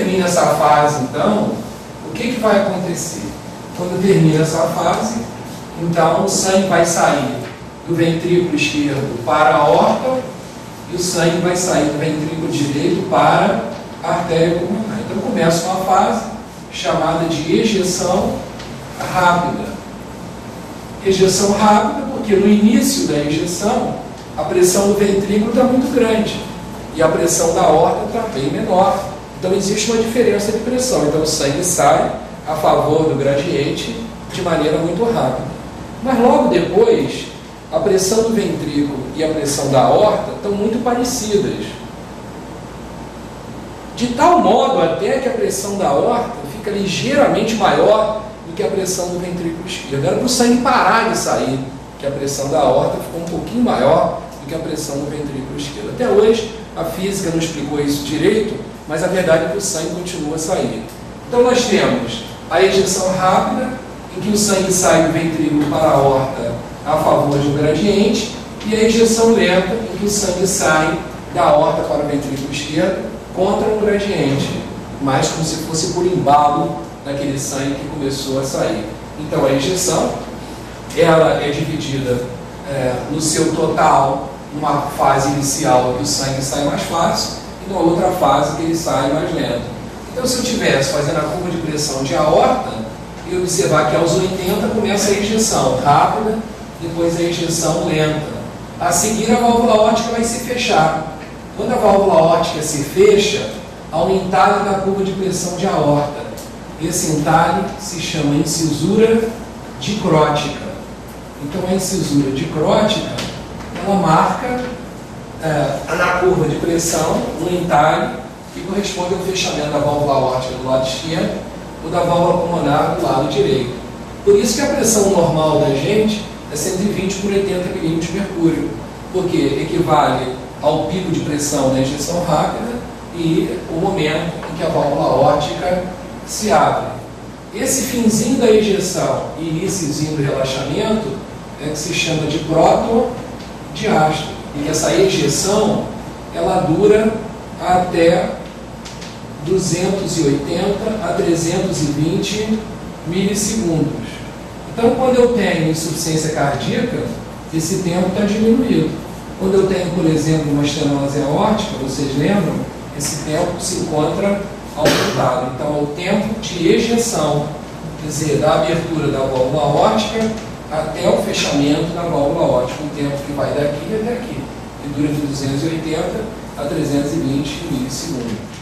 termina essa fase, então, o que vai acontecer? Quando termina essa fase, então o sangue vai sair do ventrículo esquerdo para a aorta e o sangue vai sair do ventrículo direito para a artéria pulmonar. Então começa uma fase chamada de ejeção rápida. Ejeção rápida porque no início da ejeção a pressão do ventrículo está muito grande e a pressão da aorta está bem menor. Então existe uma diferença de pressão. Então o sangue sai a favor do gradiente de maneira muito rápida. Mas logo depois, a pressão do ventrículo e a pressão da aorta estão muito parecidas. De tal modo até que a pressão da aorta fica ligeiramente maior do que a pressão do ventrículo esquerdo. Era para o sangue parar de sair, que a pressão da aorta ficou um pouquinho maior do que a pressão do ventrículo esquerdo. Até hoje, a física não explicou isso direito, mas a verdade é que o sangue continua a sair. Então nós temos a ejeção rápida, em que o sangue sai do ventrículo para a aorta a favor de um gradiente, e a ejeção lenta, em que o sangue sai da aorta para o ventrículo esquerdo contra um gradiente, mas como se fosse por embalo daquele sangue que começou a sair. Então a ejeção, ela é dividida no seu total, numa fase inicial que o sangue sai mais fácil, e numa outra fase que ele sai mais lento. Então se eu estivesse fazendo a curva de pressão de aorta, e observar que aos 80 começa a ejeção rápida, depois a ejeção lenta. A seguir a válvula aórtica vai se fechar. Quando a válvula aórtica se fecha, há um entalhe na curva de pressão de aorta. Esse entalhe se chama incisura dicrótica. Então a incisura dicrótica, ela marca na curva de pressão um entalhe que corresponde ao fechamento da válvula aórtica do lado esquerdo ou da válvula pulmonar do lado direito. Por isso que a pressão normal da gente é 120 por 80 milímetros de mercúrio, porque equivale ao pico de pressão da ejeção rápida e o momento em que a válvula aórtica se abre. Esse finzinho da ejeção e iniciozinho do relaxamento é que se chama de protodiástole, e essa ejeção ela dura até 280 a 320 milissegundos. Então, quando eu tenho insuficiência cardíaca, esse tempo está diminuído. Quando eu tenho, por exemplo, uma estenose aórtica, vocês lembram, esse tempo se encontra aumentado. Então, é o tempo de ejeção, quer dizer, da abertura da válvula aórtica até o fechamento da válvula aórtica, um tempo que vai daqui até aqui, que dura de 280 a 320 milissegundos.